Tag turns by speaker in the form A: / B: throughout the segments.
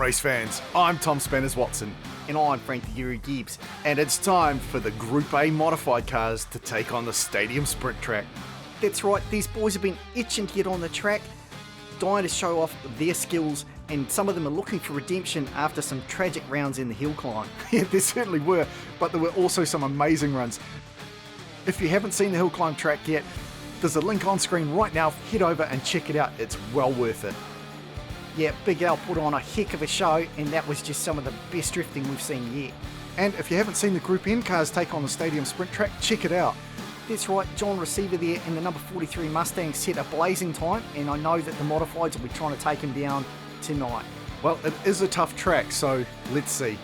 A: race fans, I'm Tom Spanners-Watson.
B: And I'm Frank the Guru Gibbs.
A: And it's time for the Group A modified cars to take on the Stadium Sprint Track.
B: That's right, these boys have been itching to get on the track, dying to show off their skills, and some of them are looking for redemption after some tragic rounds in the hill climb.
A: Yeah, there certainly were, but there were also some amazing runs. If you haven't seen the hill climb track yet, there's a link on screen right now. Head over and check it out, it's well worth it.
B: Yeah, Big Al put on a heck of a show, and that was just some of the best drifting we've seen yet.
A: And if you haven't seen the Group N cars take on the Stadium Sprint Track, check it out.
B: That's right, John Receiver there in the number 43 Mustang set a blazing time, and I know that the modifieds will be trying to take him down tonight.
A: Well, it is a tough track, so let's see.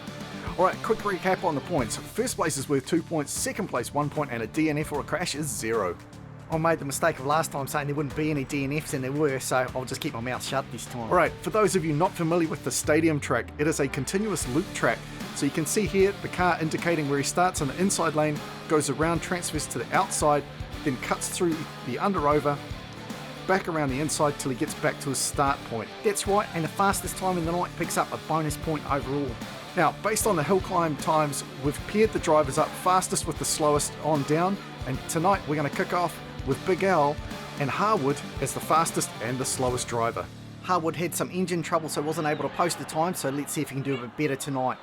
A: Alright, quick recap on the points. First place is worth 2 points, second place 1 point, and a DNF or a crash is 0.
B: I made the mistake of last time saying there wouldn't be any DNFs, and there were, so I'll just keep my mouth shut this time.
A: Alright, for those of you not familiar with the stadium track, it is a continuous loop track. So you can see here the car indicating where he starts in the inside lane, goes around, transfers to the outside, then cuts through the under-over, back around the inside till he gets back to his start point.
B: That's right, and the fastest time in the night picks up a bonus point overall.
A: Now, based on the hill climb times, we've paired the drivers up fastest with the slowest on down, and tonight we're going to kick off with Big Al and Harwood as the fastest and the slowest driver.
B: Harwood had some engine trouble, so wasn't able to post the time, so let's see if he can do a bit better tonight.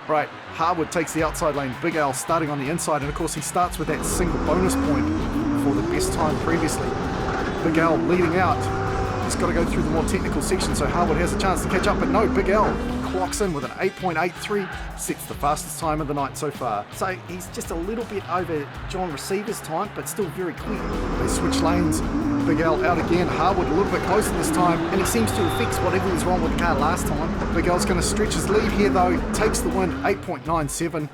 A: Right, Harwood takes the outside lane, Big Al starting on the inside, and of course he starts with that single bonus point for the best time previously. Big Al leading out. He's got to go through the more technical section, so Harwood has a chance to catch up, but no, Big Al clocks in with an 8.83, sets the fastest time of the night so far.
B: So he's just a little bit over John Receiver's time, but still very quick.
A: They switch lanes, Big Al out again, Harwood a little bit closer this time.
B: And he seems to have fixed whatever was wrong with the car last time.
A: Big Al's going to stretch his lead here though, takes the win, 8.97,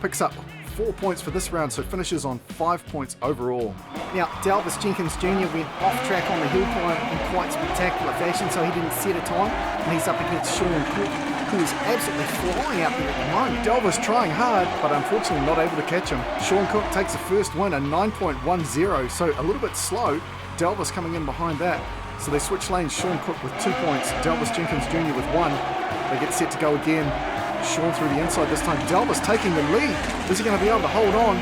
A: picks up 4 points for this round, so finishes on 5 points overall.
B: Now, Jenkins Jr. went off track on the hill climb in quite spectacular fashion, so he didn't set a time, and he's up against Sean Cook, who is absolutely flying out there at the moment.
A: Delver's trying hard, but unfortunately not able to catch him. Sean Cook takes the first win, a 9.10, so a little bit slow. Delver's coming in behind that, so they switch lanes. Sean Cook with 2 points, Jenkins Jr. with 1. They get set to go again. Sean through the inside this time. Delver's taking the lead. Is he going to be able to hold on?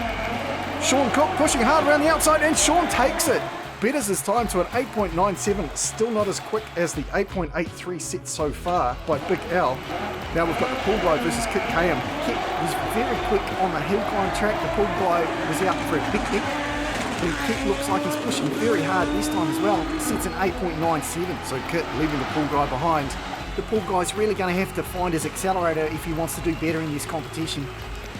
A: Sean Cook pushing hard around the outside, and Sean takes it. Betters his time to an 8.97, still not as quick as the 8.83 set so far by Big Al. Now we've got the pool guy versus Kit KM.
B: Kit was very quick on the hill climb track. The pool guy was out for a picnic. And Kit looks like he's pushing very hard this time as well. Sets an 8.97.
A: So Kit leaving the pool guy behind.
B: The pool guy's really going to have to find his accelerator if he wants to do better in this competition.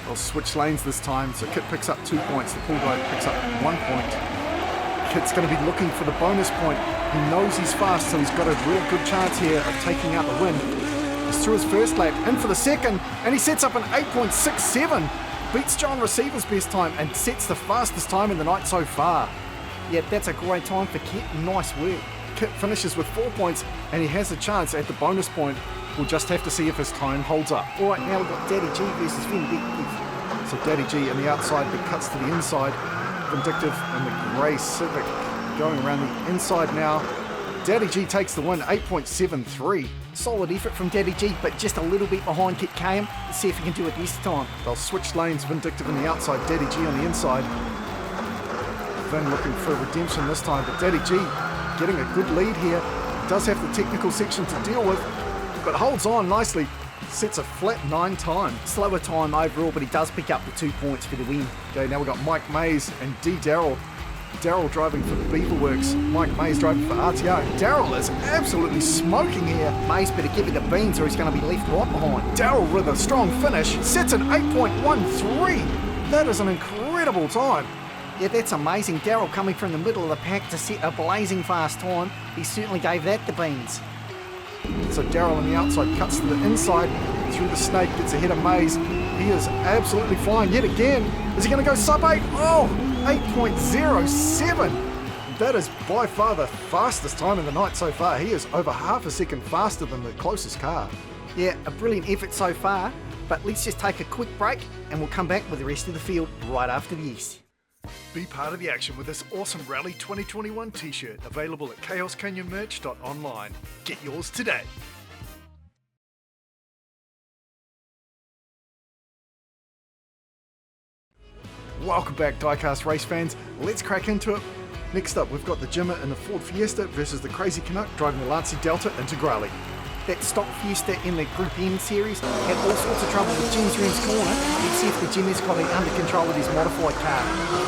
A: They'll switch lanes this time, so Kit picks up 2 points, the pool guy picks up 1 point. Kit's going to be looking for the bonus point. He knows he's fast, so he's got a real good chance here of taking out the win. He's through his first lap, in for the second, and he sets up an 8.67. Beats John Receiver's best time and sets the fastest time in the night so far.
B: Yeah, that's a great time for Kit. Nice work.
A: Kit finishes with 4 points, and he has a chance at the bonus point. We'll just have to see if his time holds up.
B: Alright, now we've got Daddy G versus Vindictive.
A: So Daddy G on the outside, but cuts to the inside. Vindictive in the grey Civic going around the inside now. Daddy G takes the win, 8.73.
B: Solid effort from Daddy G, but just a little bit behind Kit KM. Let's see if he can do it this time.
A: They'll switch lanes, Vindictive on the outside, Daddy G on the inside. Vin looking for redemption this time, but Daddy G getting a good lead here. Does have the technical section to deal with, but holds on nicely. Sets a flat 9 time.
B: Slower time overall, but he does pick up the 2 points for the win.
A: Okay, now we've got Mike Mays and Daryl. Daryl driving for Beaverworks. Mike Mays driving for RTO. Daryl is absolutely smoking here.
B: Mays better give it the beans or he's going to be left right behind.
A: Daryl with a strong finish. Sets an 8.13. That is an incredible time.
B: Yeah, that's amazing. Daryl coming from the middle of the pack to set a blazing fast time. He certainly gave that the beans.
A: So Daryl on the outside cuts to the inside, through the snake, gets ahead of Mays. He is absolutely flying yet again. Is he going to go sub 8? Oh, 8.07. That is by far the fastest time in the night so far. He is over half a second faster than the closest car.
B: Yeah, a brilliant effort so far, but let's just take a quick break and we'll come back with the rest of the field right after this.
A: Be part of the action with this awesome Rally 2021 t-shirt available at chaoscanyonmerch.online. Get yours today. Welcome back, Diecast race fans. Let's crack into it. Next up, we've got the Jimmer in the Ford Fiesta versus the Crazy Canuck driving the Lancey Delta into Growly.
B: That stock Fiesta in the Group M series had all sorts of trouble with Jim's Room's corner. Let's see if the Jimmer's got it under control with his modified car.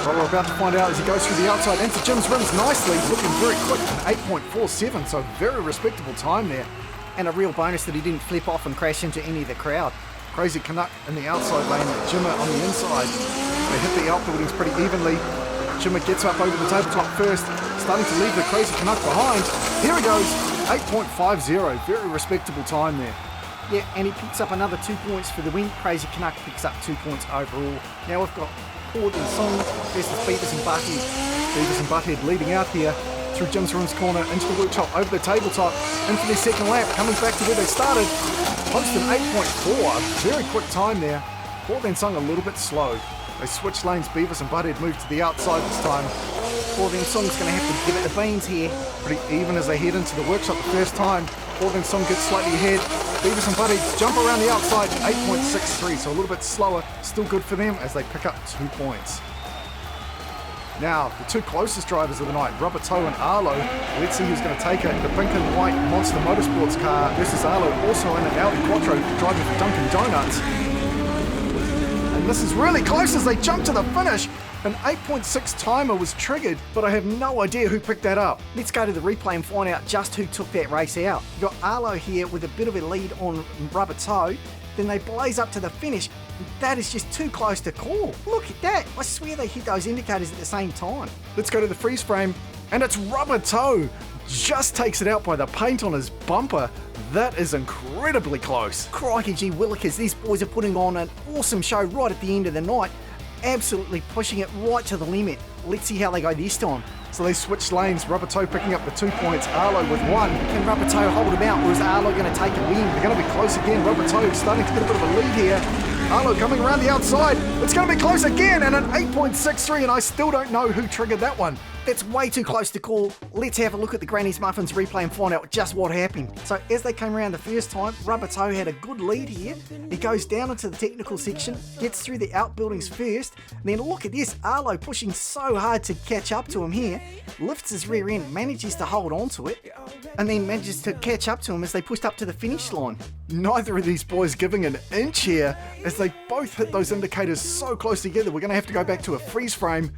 A: Well, we're about to find out as he goes through the outside into Jim's rims nicely, looking very quick, an 8.47, so very respectable time there.
B: And a real bonus that he didn't flip off and crash into any of the crowd.
A: Crazy Canuck in the outside lane, Jimmer on the inside. They hit the outbuildings pretty evenly. Jimmer gets up over the tabletop first, starting to leave the Crazy Canuck behind. Here he goes, 8.50, very respectable time there.
B: Yeah, and he picks up another 2 points for the win. Crazy Canuck picks up 2 points overall. Now we've got Harwood and Song versus Beavers and Butthead.
A: Beavers and Butthead leading out here through Jim's Room's corner into the workshop over the tabletop, in for their second lap, coming back to where they started. Posted 8.4, very quick time there. Harwood and Song a little bit slow. They switch lanes, Beavers and Butthead move to the outside this time.
B: Harwood and Song's going to have to give it the beans here.
A: Pretty even as they head into the workshop the first time. Harwood and Song gets slightly ahead. Beavers and Butthead jump around the outside, 8.63, so a little bit slower. Still good for them as they pick up 2 points. Now, the two closest drivers of the night, Rubber Toe and Arlo. Let's see who's going to take it. The pink and white Monster Motorsports car versus Arlo, also in an Audi Quattro, driving for Dunkin' Donuts. And this is really close as they jump to the finish. An 8.6 timer was triggered, but I have no idea who picked that up.
B: Let's go to the replay and find out just who took that race out. You've got Arlo here with a bit of a lead on Rubber Toe. Then they blaze up to the finish. That is just too close to call. Look at that. I swear they hit those indicators at the same time.
A: Let's go to the freeze frame, and it's Rubber Toe. Just takes it out by the paint on his bumper. That is incredibly close.
B: Crikey gee willikers, these boys are putting on an awesome show right at the end of the night. Absolutely pushing it right to the limit. Let's see how they go this time.
A: So they switch lanes, Rubber Toe picking up the 2 points, Arlo with 1.
B: Can Rubber Toe hold him out, or is Arlo going to take a win?
A: They're going to be close again. Rubber Toe starting to get a bit of a lead here. Arlo coming around the outside. It's going to be close again, and an 8.63, and I still don't know who triggered that one.
B: That's way too close to call. Let's have a look at the Granny's Muffins replay and find out just what happened. So as they came around the first time, Rubber Toe had a good lead here. He goes down into the technical section, gets through the outbuildings first, and then look at this, Arlo pushing so hard to catch up to him here, lifts his rear end, manages to hold on to it, and then manages to catch up to him as they pushed up to the finish line.
A: Neither of these boys giving an inch here as they both hit those indicators so close together. We're going to have to go back to a freeze frame.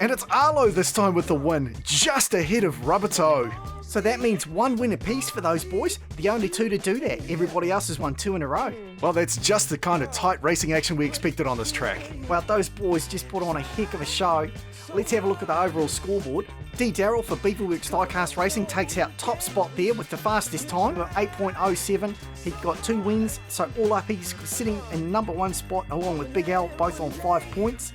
A: And it's Arlo this time with the win, just ahead of Rubber Toe.
B: So that means 1 win apiece for those boys, the only 2 to do that. Everybody else has won 2 in a row.
A: Well, that's just the kind of tight racing action we expected on this track.
B: Well, those boys just put on a heck of a show. Let's have a look at the overall scoreboard. Daryl for Beaverworks Diecast Racing takes out top spot there with the fastest time, 8.07. He got 2 wins, so all up he's sitting in number 1 spot along with Big L, both on 5 points.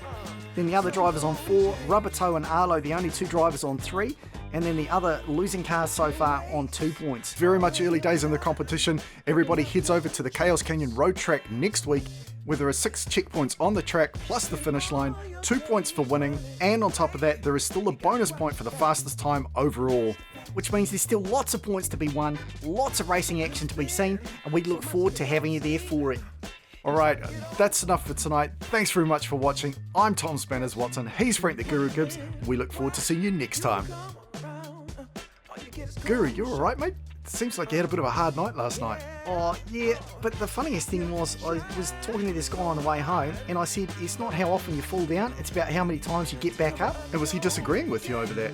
B: Then the other drivers on 4, Rubber Toe and Arlo, the only 2 drivers on 3, and then the other losing cars so far on 2 points.
A: Very much early days in the competition. Everybody heads over to the Chaos Canyon Road Track next week, where there are 6 checkpoints on the track plus the finish line, 2 points for winning, and on top of that there is still a bonus point for the fastest time overall.
B: Which means there's still lots of points to be won, lots of racing action to be seen, and we look forward to having you there for it.
A: Alright, that's enough for tonight. Thanks very much for watching. I'm Tom Spanners Watson, he's Frank the Guru Gibbs. We look forward to seeing you next time. Guru, you alright, mate? Seems like you had a bit of a hard night last night.
B: Oh, yeah, but the funniest thing was I was talking to this guy on the way home, and I said, it's not how often you fall down, it's about how many times you get back up.
A: And was he disagreeing with you over that?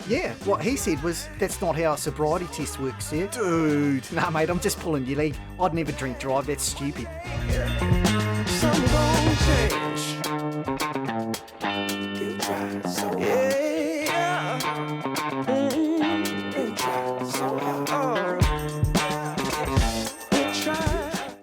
B: Yeah, what he said was, that's not how a sobriety test works, yeah?
A: Dude.
B: Nah, mate, I'm just pulling your leg. I'd never drink drive, that's stupid.
C: Some gon' change.